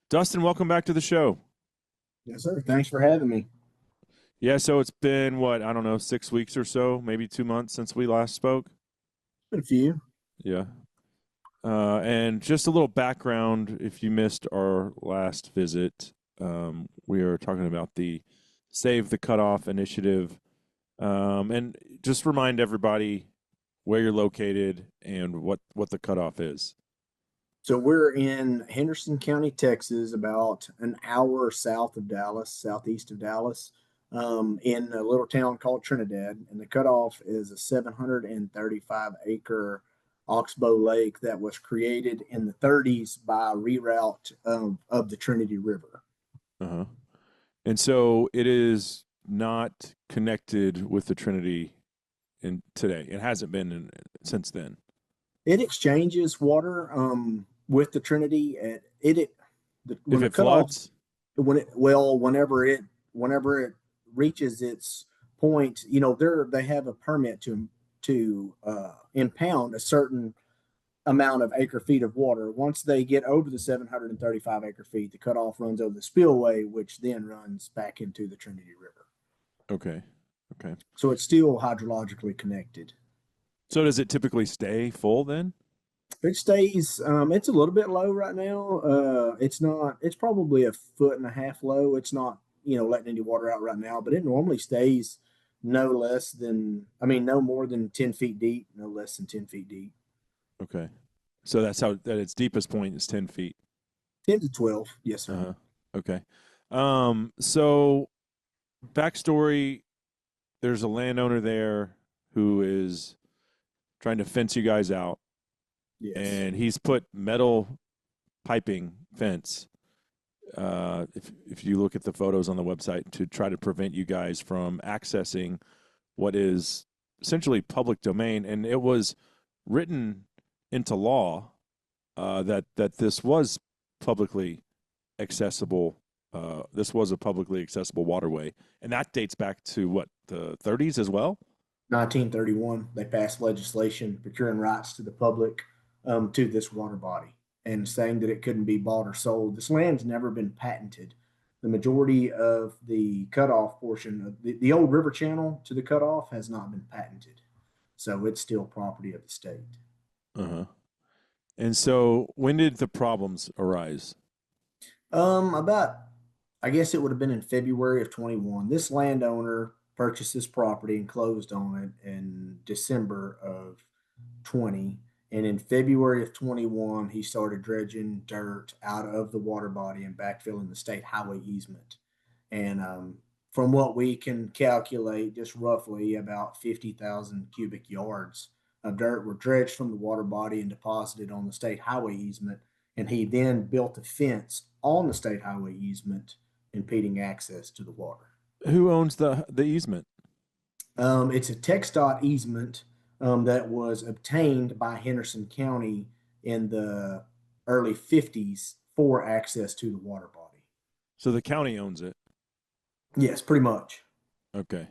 Dustin, welcome back to the show. Yes, sir. Thanks for having me. Yeah, so it's been what, I don't know, 6 weeks or so, maybe 2 months since we last spoke. Been a few. Yeah. And just a little background if you missed our last visit, we are talking about the Save the Cutoff initiative. And just remind everybody where you're located and what the cutoff is. So we're in Henderson County, Texas, about an hour south of Dallas, southeast of Dallas, in a little town called Trinidad. And the cutoff is a 735 acre oxbow lake that was created in the 30s by reroute of the Trinity River. Uh-huh. And so it is not connected with the Trinity in today. It hasn't been since then. It exchanges water with the Trinity. If When the it cutoff floods, whenever it reaches its point, they have a permit to impound a certain amount of acre feet of water. Once they get over the 735 acre feet, the cutoff runs over the spillway, which then runs back into the Trinity River. okay, okay. So it's still hydrologically connected. So does it typically stay full then? It stays. It's a little bit low right now. It's not. It's probably a foot and a half low. It's not, letting any water out right now, but it normally stays no less than. I mean, no more than 10 feet deep. No less than 10 feet deep. Okay. So that's how at its deepest point is 10 feet. 10 to 12. Yes, sir. Uh-huh. Okay. So backstory, there's a landowner there who is trying to fence you guys out, Yes. and he's put metal piping fence. If you look at the photos on the website to try to prevent you guys from accessing what is essentially public domain, and it was written into law that this was publicly accessible. This was a publicly accessible waterway, and that dates back to what, the 30s as well. 1931, they passed legislation procuring rights to the public to this water body and saying that it couldn't be bought or sold. This land's never been patented. The majority of the cutoff portion of the old river channel to the cutoff has not been patented. So it's still property of the state. Uh huh. And so, when did the problems arise? About, I guess it would have been in February of 21. This landowner purchased this property and closed on it in December of 20. And in February of 21, he started dredging dirt out of the water body and backfilling the state highway easement. And from what we can calculate, just roughly about 50,000 cubic yards of dirt were dredged from the water body and deposited on the state highway easement. And he then built a fence on the state highway easement, impeding access to the water. Who owns the easement? It's a TxDot easement that was obtained by Henderson County in the early 50s for access to the water body. So the county owns it. Yes, pretty much. Okay.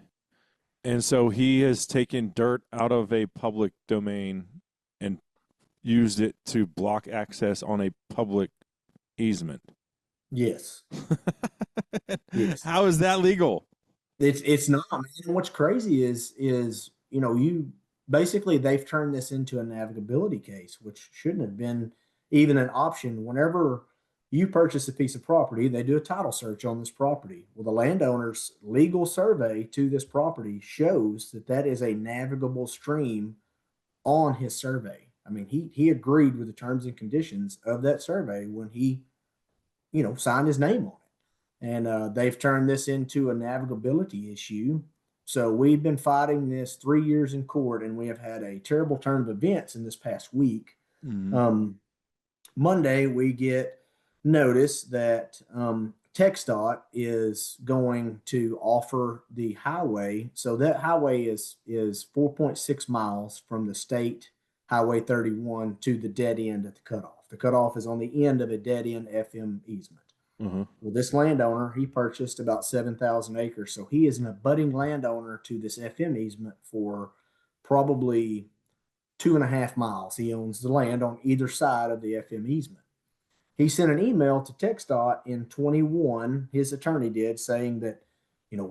And so he has taken dirt out of a public domain and used it to block access on a public easement. Yes. Yes. How is that legal? It's not, man. What's crazy is you basically they've turned this into a navigability case, which shouldn't have been even an option. Whenever you purchase a piece of property, they do a title search on this property. Well, the landowner's legal survey to this property shows that that is a navigable stream on his survey. I mean, he agreed with the terms and conditions of that survey when he, signed his name on it. And they've turned this into a navigability issue. So we've been fighting this 3 years in court, and we have had a terrible turn of events in this past week. Mm. Um, Monday, we get notice that TxDOT is going to offer the highway. So that highway is 4.6 miles from the state highway 31 to the dead end at the cutoff. The cutoff is on the end of a dead end FM easement. Uh-huh. Well, this landowner, he purchased about 7,000 acres. So he is an abutting landowner to this FM easement for probably 2.5 miles. He owns the land on either side of the FM easement. he sent an email to TxDot in 21, his attorney did, saying that,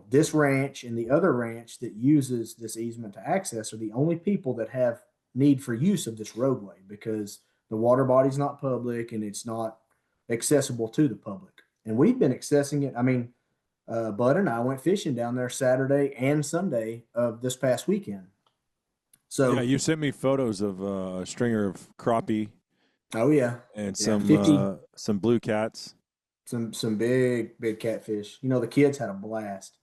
this ranch and the other ranch that uses this easement to access are the only people that have need for use of this roadway, because the water body's not public and it's not accessible to the public. And we've been accessing it. I mean, Bud and I went fishing down there Saturday and Sunday of this past weekend. Yeah, So, you sent me photos of a stringer of crappie oh yeah, and yeah, 50, some blue cats. some big catfish. The kids had a blast.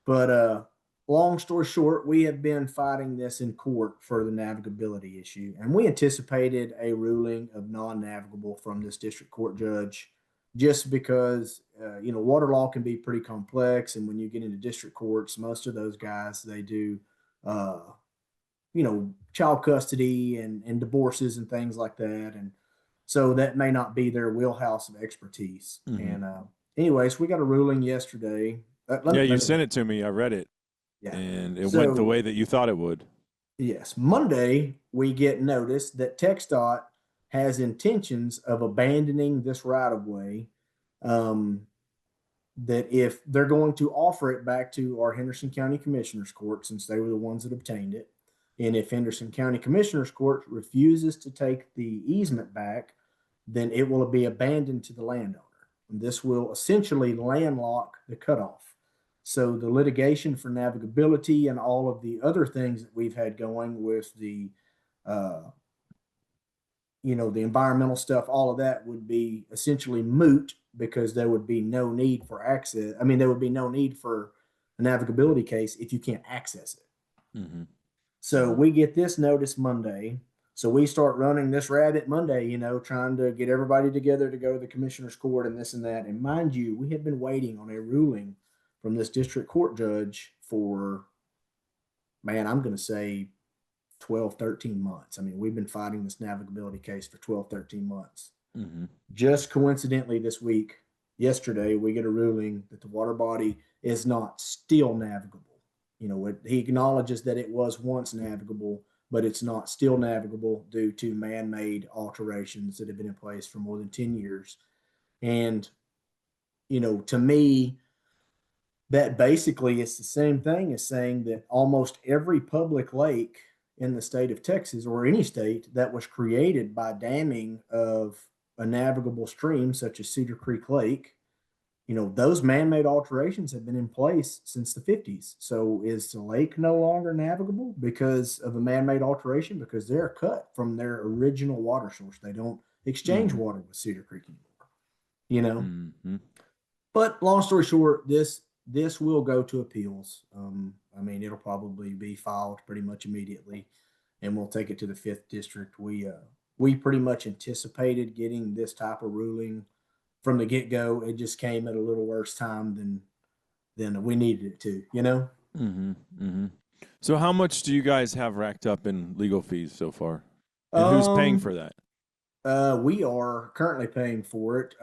But long story short, we have been fighting this in court for the navigability issue, and we anticipated a ruling of non-navigable from this district court judge, just because water law can be pretty complex, and when you get into district courts, most of those guys, they do uh, child custody and divorces and things like that, and so that may not be their wheelhouse of expertise. Mm-hmm. And anyways, we got a ruling yesterday. Yeah, you sent it to me. I read it, Yeah. and it went the So way that you thought it would. yes, Monday we get notice that TxDOT has intentions of abandoning this right of way. Um, that if they're going to offer it back to our Henderson County Commissioners Court, since they were the ones that obtained it, and if Henderson County Commissioners Court refuses to take the easement back, then it will be abandoned to the landowner. And this will essentially landlock the cutoff. So the litigation for navigability and all of the other things that we've had going with uh, the environmental stuff, all of that would be essentially moot, because there would be no need for access. I mean, there would be no need for a navigability case if you can't access it. Mm-hmm. So we get this notice Monday. So we start running this rabbit Monday, trying to get everybody together to go to the commissioner's court and this and that. And mind you, we have been waiting on a ruling from this district court judge for, man, I'm going to say 12, 13 months. I mean, we've been fighting this navigability case for 12, 13 months. Mm-hmm. Just coincidentally, yesterday, we get a ruling that the water body is not still navigable. He acknowledges that it was once navigable, but it's not still navigable due to man-made alterations that have been in place for more than 10 years. And, to me, that basically is the same thing as saying that almost every public lake in the state of Texas, or any state, that was created by damming of a navigable stream such as Cedar Creek Lake, those man-made alterations have been in place since the 50s. So is the lake no longer navigable because of a man-made alteration? Because they're cut from their original water source. They don't exchange Mm-hmm. water with Cedar Creek anymore. Mm-hmm. But long story short, this will go to appeals. I mean, it'll probably be filed pretty much immediately, and we'll take it to the 5th district. We pretty much anticipated getting this type of ruling from the get go. It just came at a little worse time than we needed it to. Mm-hmm. Mm-hmm. So, how much do you guys have racked up in legal fees so far, and who's paying for that? We are currently paying for it.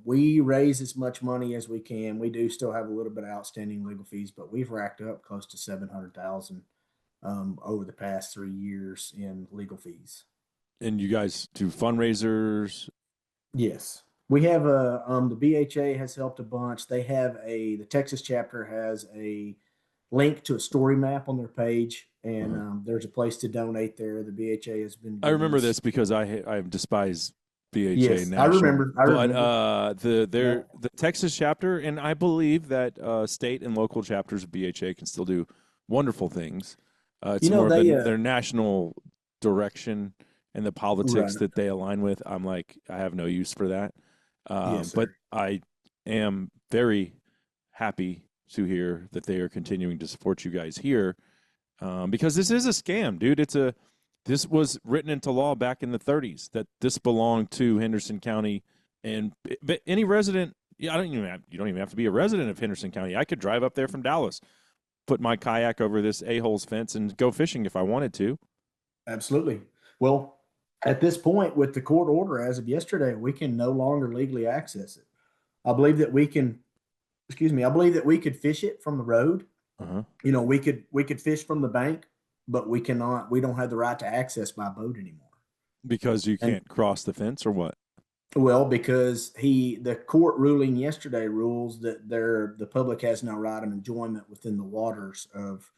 We raise as much money as we can. We do still have a little bit of outstanding legal fees, but we've racked up close to 700,000 over the past 3 years in legal fees. And you guys do fundraisers? Yes, we have the BHA has helped a bunch. They have the Texas chapter has a link to a story map on their page, and there's a place to donate there. The BHA has been. I remember us, this because I despise BHA yes, National. I remember. But the Texas chapter, and I believe that state and local chapters of BHA can still do wonderful things. It's more of their national direction and the politics that they align with. I'm like, I have no use for that. Yes, but I am very happy to hear that they are continuing to support you guys here, because this is a scam, dude. This was written into law back in the 30s that this belonged to Henderson County, and any resident. Yeah, you don't even have to be a resident of Henderson County. I could drive up there from Dallas, put my kayak over this a-hole's fence, and go fishing if I wanted to. Absolutely. Well, at this point, with the court order as of yesterday, we can no longer legally access it. I believe that we can. Excuse me. I believe that we could fish it from the road. Uh-huh. We could fish from the bank, but we cannot. We don't have the right to access by boat anymore Because you can't cross the fence, or what? Well, because the court ruling yesterday rules that the public has no right of enjoyment within the waters of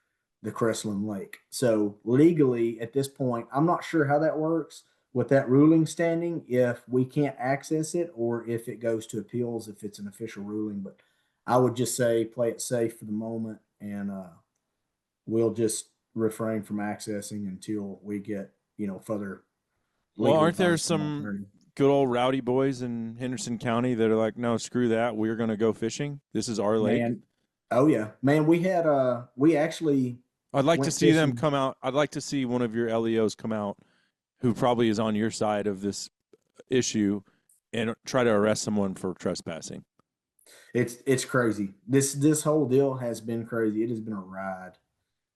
the Crestland Lake. So legally, at this point, I'm not sure how that works with that ruling standing, if we can't access it or if it goes to appeals, if it's an official ruling. But I would just say play it safe for the moment, and we'll just refrain from accessing until we get, further Well, legal aren't there advice from our some attorney. good old rowdy boys in Henderson County that are like, no, screw that. We're going to go fishing. This is our lake. Man, oh yeah, man. We actually I'd like to went see them fishing. come out. I'd like to see one of your LEOs come out who probably is on your side of this issue and try to arrest someone for trespassing. It's crazy. This whole deal has been crazy. It has been a ride.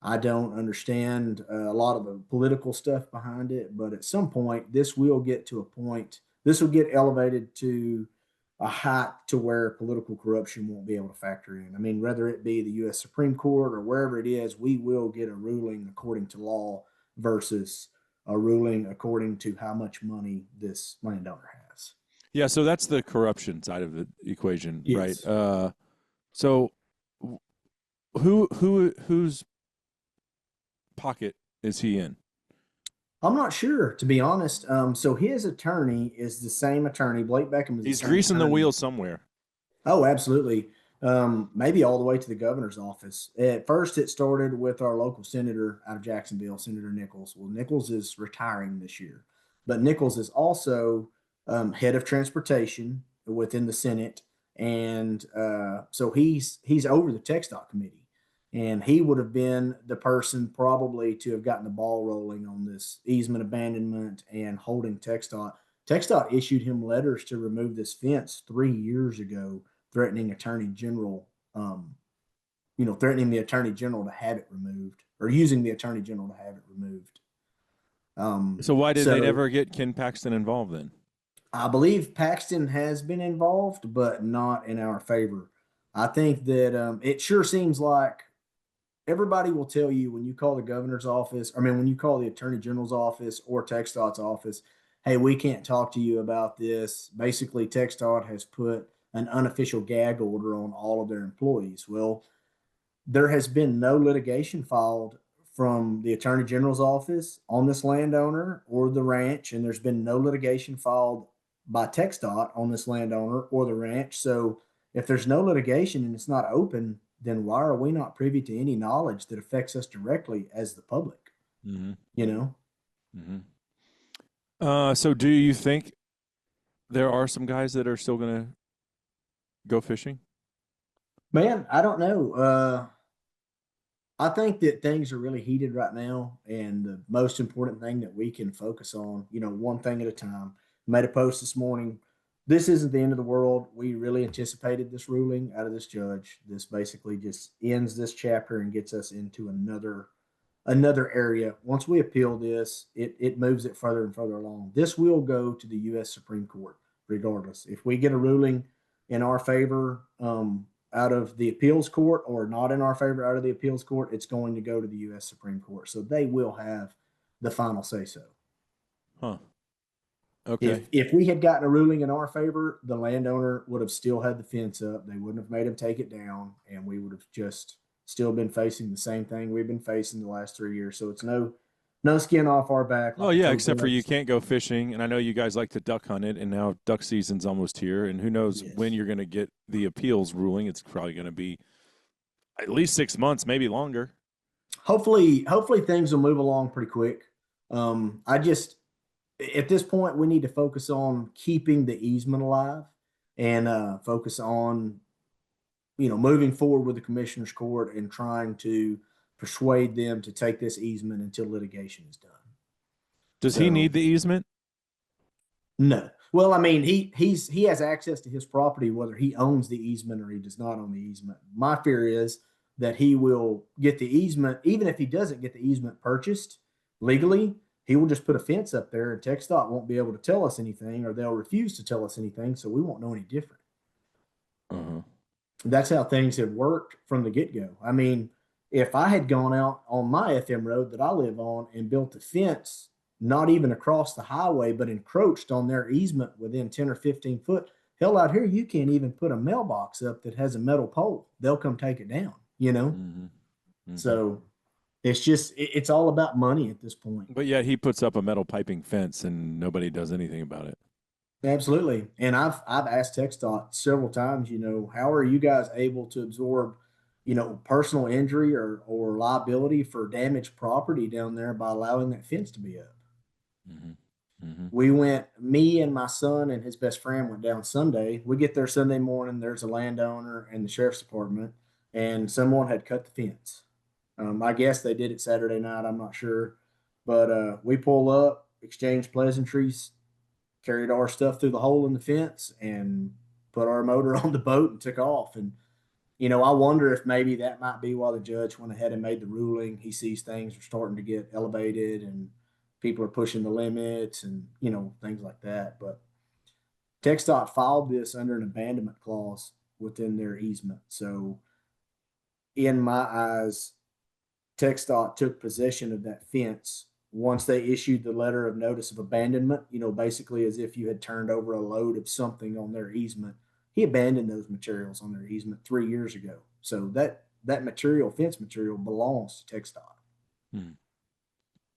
I don't understand a lot of the political stuff behind it, but at some point, this will get to a point. This will get elevated to a height to where political corruption won't be able to factor in. I mean, whether it be the U.S. Supreme Court or wherever it is, we will get a ruling according to law versus a ruling according to how much money this landowner has. Yeah, so that's the corruption side of the equation, right? Yes. So whose pocket is he in? I'm not sure, to be honest. So his attorney is the same attorney. Blake Beckham is the He's same greasing the attorney. wheel somewhere. Oh, absolutely. Maybe all the way to the governor's office. At first, it started with our local senator out of Jacksonville, Senator Nichols. Well, Nichols is retiring this year, but Nichols is also head of transportation within the Senate, and so he's over the TxDot committee, and he would have been the person probably to have gotten the ball rolling on this easement abandonment and holding TxDot. TxDot issued him letters to remove this fence 3 years ago, threatening Attorney General, threatening the Attorney General to have it removed, or using the Attorney General to have it removed. So why did they So never get Ken Paxton involved then? I believe Paxton has been involved, but not in our favor. I think that it sure seems like everybody will tell you when you call the governor's office, I mean, when you call the attorney general's office or TxDOT's office, hey, we can't talk to you about this. Basically, TxDOT has put an unofficial gag order on all of their employees. Well, there has been no litigation filed from the attorney general's office on this landowner or the ranch, and there's been no litigation filed by TxDOT on this landowner or the ranch. So if there's no litigation and it's not open, then why are we not privy to any knowledge that affects us directly as the public? Mm-hmm. You know, Mm-hmm. So do you think there are some guys that are still going to go fishing? man, I don't know. I think that things are really heated right now, and the most important thing that we can focus on, one thing at a time. Made a post this morning. This isn't the end of the world. We really anticipated this ruling out of this judge. This basically just ends this chapter and gets us into another area. Once we appeal this, it moves it further and further along. This will go to the U.S. Supreme Court, regardless. If we get a ruling in our favor, out of the appeals court, or not in our favor out of the appeals court, it's going to go to the U.S. Supreme Court. So they will have the final say so. Huh. Okay. If we had gotten a ruling in our favor, the landowner would have still had the fence up. They wouldn't have made him take it down, and we would have just still been facing the same thing we've been facing the last 3 years. So it's no skin off our back, Oh like the yeah, code except for you says. can't go fishing, and I know you guys like to duck hunt it, and now duck season's almost here, and who knows when Yes. you're going to get the appeals ruling? It's probably going to be at least 6 months, maybe longer. Hopefully things will move along pretty quick. I just at this point we need to focus on keeping the easement alive, and focus on moving forward with the commissioner's court and trying to persuade them to take this easement until litigation is done. Does he So need the easement? no. Well, I mean, he has access to his property whether he owns the easement or he does not own the easement. My fear is that he will get the easement, even if he doesn't get the easement purchased legally, he will just put a fence up there, and TxDOT won't be able to tell us anything, or they'll refuse to tell us anything, so we won't know any different. Uh-huh. That's how things have worked from the get go. I mean, if I had gone out on my FM road that I live on and built a fence not even across the highway, but encroached on their easement within 10 or 15 foot. Hell, out here, you can't even put a mailbox up that has a metal pole. They'll come take it down, you know? Mm-hmm. Mm-hmm. So it's just, it's all about money at this point. But yet he puts up a metal piping fence and nobody does anything about it. Absolutely. And I've asked TxDot several times, how are you guys able to absorb, personal injury or liability for damaged property down there by allowing that fence to be up? Mm-hmm. Mm-hmm. We went, me and my son and his best friend went down Sunday. We get there Sunday morning. There's a landowner and the sheriff's department, and someone had cut the fence. I guess they did it Saturday night. I'm not sure. But we pull up, exchange pleasantries, carried our stuff through the hole in the fence, and put our motor on the boat and took off. And, I wonder if maybe that might be why the judge went ahead and made the ruling. He sees things are starting to get elevated and people are pushing the limits and, things like that. But TxDOT filed this under an abandonment clause within their easement. So, in my eyes, TxDOT took possession of that fence once they issued the letter of notice of abandonment, basically as if you had turned over a load of something on their easement. He abandoned those materials on their easement 3 years ago. So that material, fence material, belongs to TxDOT. Hmm.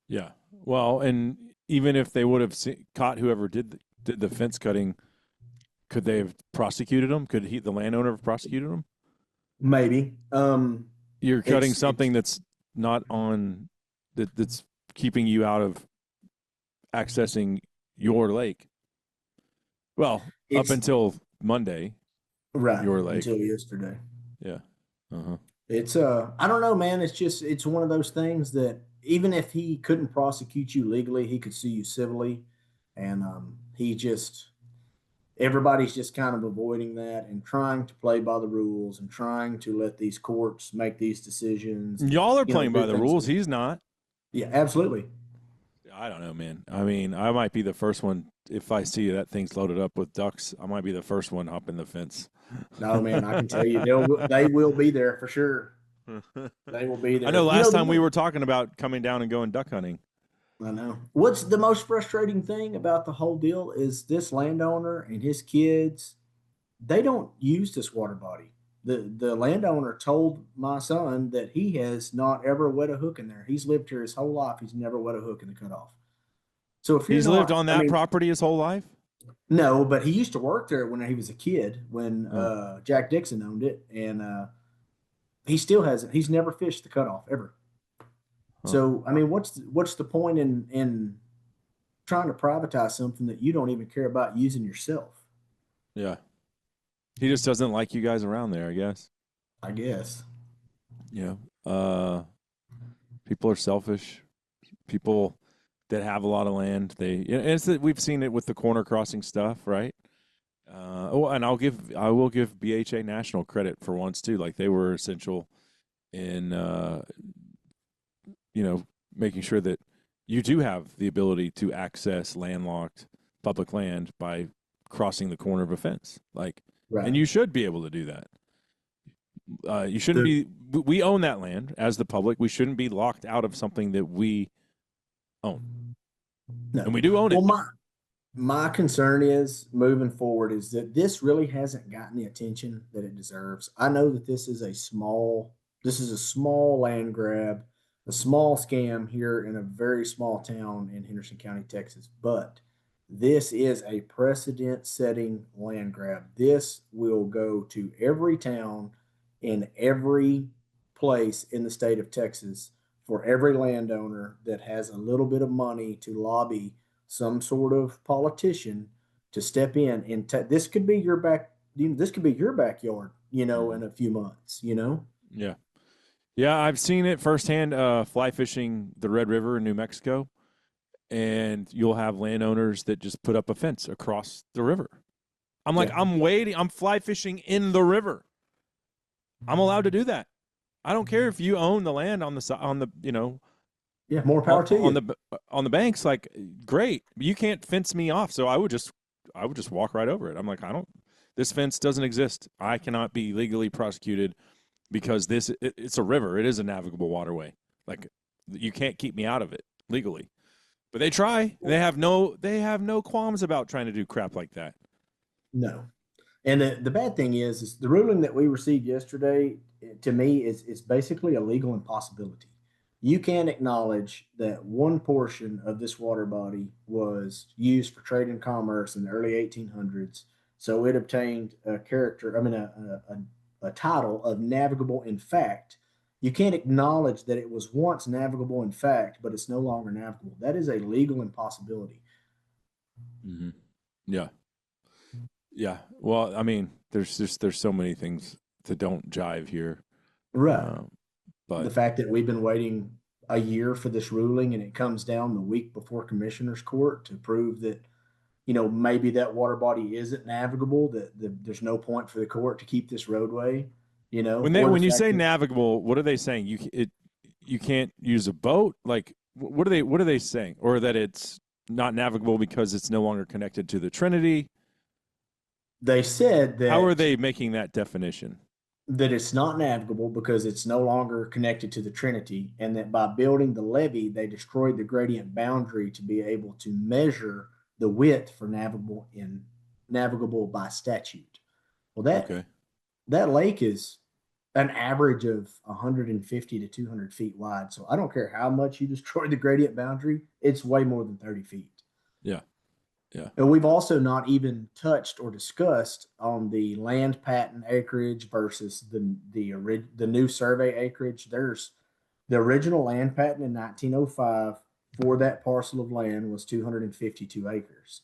Yeah. Well, and even if they would have caught whoever did the fence cutting, could they have prosecuted him? Could the landowner have prosecuted him? Maybe. You're cutting something that's not on that's keeping you out of accessing your lake. Well, up until Monday, right? Your lake until yesterday. Yeah. Uh-huh. It's I don't know, man. It's one of those things that even if he couldn't prosecute you legally, he could sue you civilly, and everybody's just kind of avoiding that and trying to play by the rules and trying to let these courts make these decisions. Y'all are playing by the rules. He's not. Yeah, absolutely. I don't know, man. I mean, I might be the first one if I see that thing's loaded up with ducks. I might be the first one hopping the fence. No, man, I can tell you, they will be there for sure. They will be there. I know last time we were talking about coming down and going duck hunting. I know. What's the most frustrating thing about the whole deal is this landowner and his kids, they don't use this water body. The landowner told my son that he has not ever wet a hook in there. He's lived here his whole life. He's never wet a hook in the cutoff. So if he's lived on that property his whole life? No, but he used to work there when he was a kid, when Jack Dixon owned it, and he still hasn't. He's never fished the cutoff ever. So I mean, what's the point in trying to privatize something that you don't even care about using yourself? Yeah, he just doesn't like you guys around there, I guess. I guess. Yeah. People are selfish. People that have a lot of land, we've seen it with the corner crossing stuff, right? And I will give BHA National credit for once too. Like they were essential in making sure that you do have the ability to access landlocked public land by crossing the corner of a fence. Like, right. And you should be able to do that. You shouldn't be. We own that land as the public. We shouldn't be locked out of something that we own. No. And we do own it. Well, my concern is moving forward is that this really hasn't gotten the attention that it deserves. I know that this is a small land grab, a small scam here in a very small town in Henderson County, Texas, but this is a precedent-setting land grab. This will go to every town in every place in the state of Texas for every landowner that has a little bit of money to lobby some sort of politician to step in. And this could be your backyard, in a few months, Yeah. Yeah, I've seen it firsthand, fly fishing the Red River in New Mexico, and you'll have landowners that just put up a fence across the river. I'm like, yeah. I'm fly fishing in the river. I'm allowed to do that. I don't care if you own the land on the yeah, more power to you. On the banks, like, great. You can't fence me off, so I would just walk right over it. I'm like, this fence doesn't exist. I cannot be legally prosecuted because it's a river. It is a navigable waterway. Like, you can't keep me out of it legally. But they try. They have no qualms about trying to do crap like that. No. And the bad thing is the ruling that we received yesterday, to me, is basically a legal impossibility. You can acknowledge that one portion of this water body was used for trade and commerce in the early 1800s. So it obtained a character, I mean, a title of navigable in fact. You can't acknowledge that it was once navigable in fact, but it's no longer navigable. That is a legal impossibility. Mm-hmm. Yeah. Yeah. Well, I mean, there's so many things that don't jive here. Right. The But fact that we've been waiting a year for this ruling and it comes down the week before commissioner's court to prove that, maybe that water body isn't navigable, that there's no point for the court to keep this roadway, or the when you fact say that navigable, what are they saying? You can't use a boat? Like what are they saying? Or that it's not navigable because it's no longer connected to the Trinity? they said How are that they making that definition? that it's not navigable because it's no longer connected to the Trinity, and that by building the levee, they destroyed the gradient boundary to be able to measure the width for navigable by statute. Well, that Okay. that lake is an average of 150 to 200 feet wide. So I don't care how much you destroy the gradient boundary, it's way more than 30 feet. Yeah. Yeah. And we've also not even touched or discussed on the land patent acreage versus the new survey acreage. There's the original land patent in 1905 for that parcel of land was 252 acres.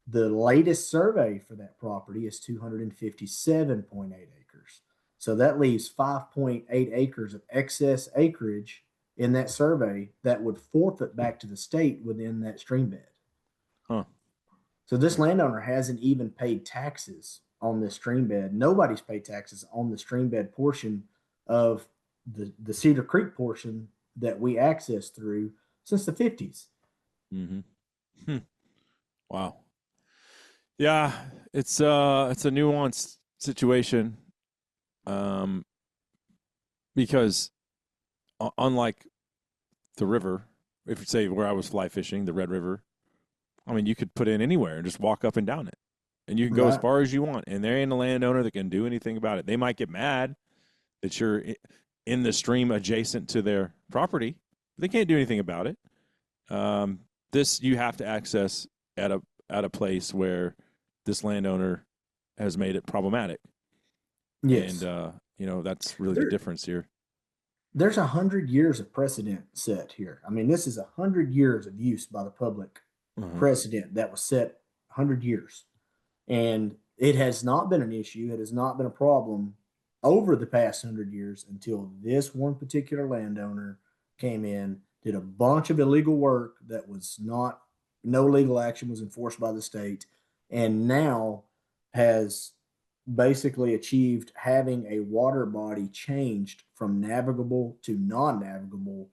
The latest survey for that property is 257.8 acres. So that leaves 5.8 acres of excess acreage in that survey that would forfeit back to the state within that stream bed. Huh. So this landowner hasn't even paid taxes on this stream bed. Nobody's paid taxes on the stream bed portion of the Cedar Creek portion that we access through since the 50s. Mm-hmm. Wow. Yeah, it's a nuanced situation, um, because unlike the river, if you say where I was fly fishing, the Red River, I mean, you could put in anywhere and just walk up and down it, and you can go as Right. far as you want, and there ain't a landowner that can do anything about it. They might get mad that you're in the stream adjacent to their property. They can't do anything about it. This you have to access at a place where this landowner has made it problematic, Yes. and that's really the There, difference here. there's 100 years of precedent set here. I mean, this is 100 years of use by the public Uh-huh. precedent that was set 100 years. And it has not been an issue. It has not been a problem over the past 100 years until this one particular landowner came in, did a bunch of illegal work that was not, no legal action was enforced by the state, and now has basically achieved having a water body changed from navigable to non-navigable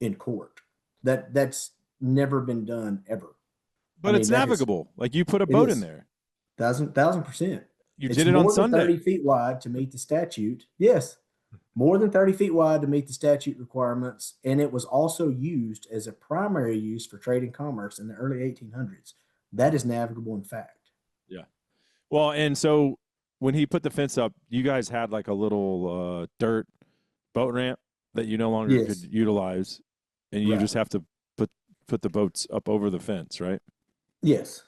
in court. That's never been done ever. I But mean, it's that is navigable. Like you put a it boat in is there. thousand percent. You It's did it on more than Sunday. 30 feet wide to meet the statute. Yes, more than 30 feet wide to meet the statute requirements. And it was also used as a primary use for trade and commerce in the early 1800s. That is navigable in fact. Yeah. Well, and so when he put the fence up, you guys had like a little dirt boat ramp that you no longer could Yes, utilize, and you right. just have to put the boats up over the fence, right? Yes,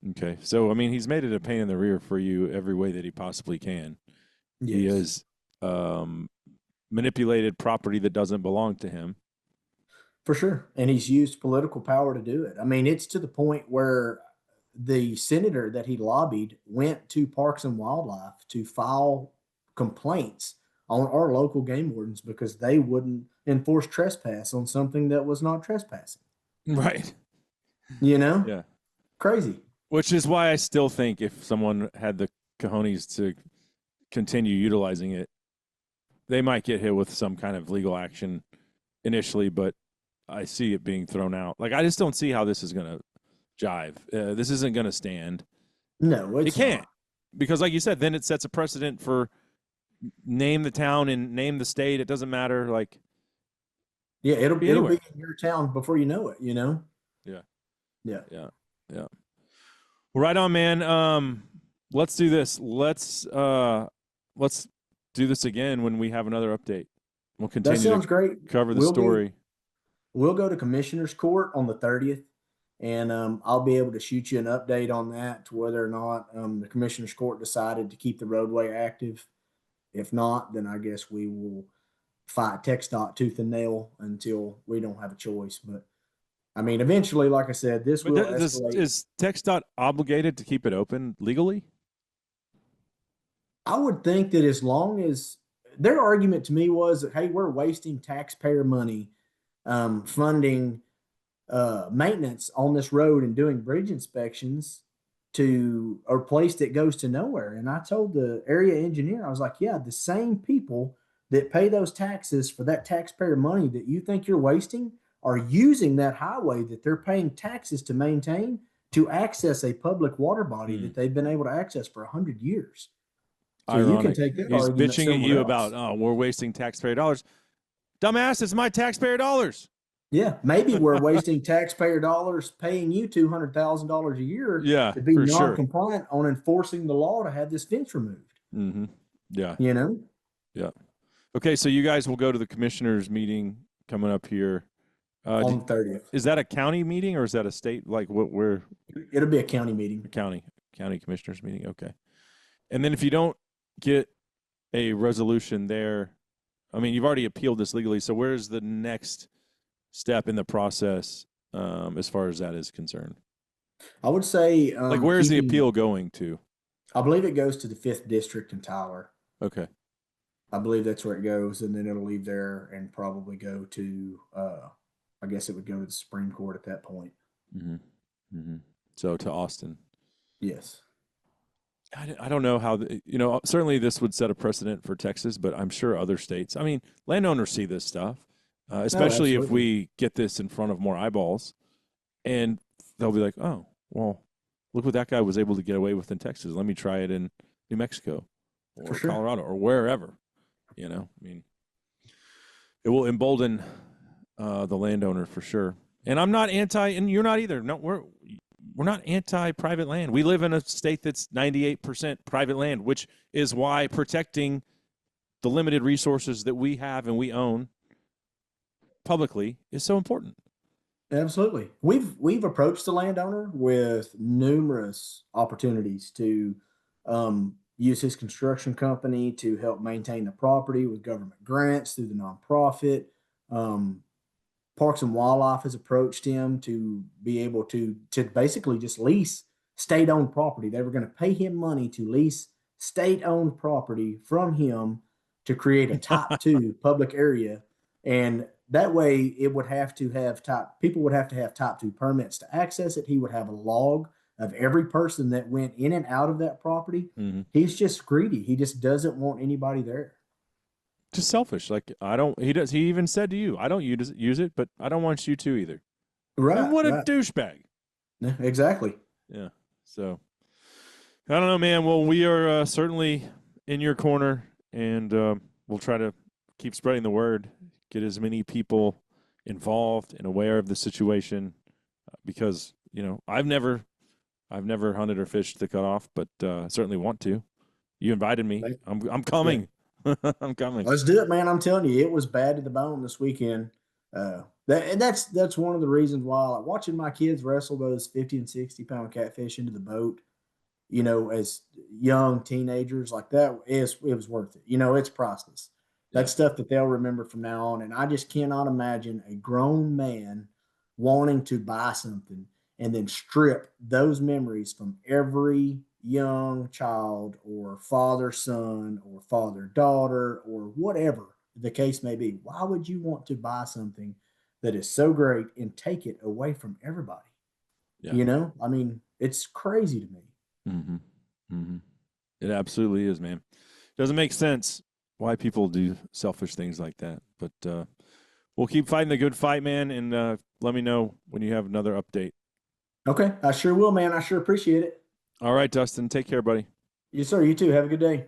Okay. So I mean, he's made it a pain in the rear for you every way that he possibly can. He yes, has um, manipulated property that doesn't belong to him. for sure. And he's used political power to do it. I mean, it's to the point where the senator that he lobbied went to Parks and Wildlife to file complaints on our local game wardens because they wouldn't enforce trespass on something that was not trespassing. Right. You know, Yeah. crazy. Which is why I still think if someone had the cojones to continue utilizing it, they might get hit with some kind of legal action initially, but I see it being thrown out. Like, I just don't see how this is going to jive. This isn't going to stand. No, It it's can't. not. Because, like you said, then it sets a precedent for name the town and name the state. It doesn't matter. Like, Yeah, it could be it'll be anywhere. in your town before you know it. Yeah. Yeah. Yeah. Yeah. Well, right on, man. Let's do this. Let's do this again when we have another update. We'll That continue to sounds great. cover the story. We'll go to Commissioner's Court on the 30th, and I'll be able to shoot you an update on that to whether or not the Commissioner's Court decided to keep the roadway active. If not, then I guess we will fight TxDot tooth and nail until we don't have a choice. But I mean, eventually, like I said, this But will escalate. is TxDot obligated to keep it open legally? I would think that as long as their argument to me was that, hey, we're wasting taxpayer money funding maintenance on this road and doing bridge inspections to a place that goes to nowhere. And I told the area engineer, I was like, yeah, the same people that pay those taxes for that taxpayer money that you think you're wasting are using that highway that they're paying taxes to maintain to access a public water body that they've been able to access for 100 years. So Ironic. you can take that He's argument bitching at you else. about, oh, we're wasting taxpayer dollars. Dumbass, it's my taxpayer dollars. Yeah, maybe we're wasting taxpayer dollars paying you $200,000 a year to be non-compliant on enforcing the law to have this fence removed. Mm-hmm. Yeah. You know? Yeah. Okay, so you guys will go to the commissioners' meeting coming up here. On the 30th. Is that a county meeting or is that a state? Like where? It'll be a county meeting. A county commissioners meeting. Okay. And then if you don't get a resolution there, I mean, you've already appealed this legally. So where's the next step in the process as far as that is concerned? I would say like where's the appeal going to? I believe it goes to the 5th district in Tyler. Okay. I believe that's where it goes, and then it'll leave there and probably go to I guess it would go to the Supreme Court at that point. Mm-hmm. Mm-hmm. So to Austin. Yes. I don't know how, certainly this would set a precedent for Texas, but I'm sure other states. I mean, landowners see this stuff, especially if we get this in front of more eyeballs, and they'll be like, oh, well, look what that guy was able to get away with in Texas. Let me try it in New Mexico or Colorado or wherever. I mean, it will embolden the landowner for sure. And I'm not anti, and you're not either. No, we're not anti-private land. We live in a state that's 98% private land, which is why protecting the limited resources that we have and we own publicly is so important. Absolutely. We've approached the landowner with numerous opportunities to use his construction company to help maintain the property with government grants through the nonprofit. Parks and Wildlife has approached him to be able to basically just lease state-owned property. They were going to pay him money to lease state-owned property from him to create a type 2 public area. And that way it would have to have people would have to have type 2 permits to access it. He would have a log of every person that went in and out of that property. Mm-hmm. He's just greedy. He just doesn't want anybody there. Just selfish. Like he even said to you, I don't use it, but I don't want you to either. Right. And what a douchebag. Yeah, exactly. Yeah. So I don't know, man. Well, we are certainly in your corner, and we'll try to keep spreading the word, get as many people involved and aware of the situation, because I've never hunted or fished the Cutoff, but certainly want to. You invited me. I'm coming. Yeah. I'm coming. Let's do it, man. I'm telling you, it was bad to the bone this weekend. That's one of the reasons why, like, watching my kids wrestle those 50 and 60 pound catfish into the boat, as young teenagers, like that, it was worth it. It's priceless. That's stuff that they'll remember from now on. And I just cannot imagine a grown man wanting to buy something and then strip those memories from every young child or father son or father daughter or whatever the case may be. Why would you want to buy something that is so great and take it away from everybody? Yeah. I mean, it's crazy to me. Mm-hmm. Mm-hmm. It absolutely is, man. Doesn't make sense why people do selfish things like that, but we'll keep fighting the good fight, man, and let me know when you have another update. Okay, I sure will, man. I sure appreciate it. All right, Dustin. Take care, buddy. Yes, sir. You too. Have a good day.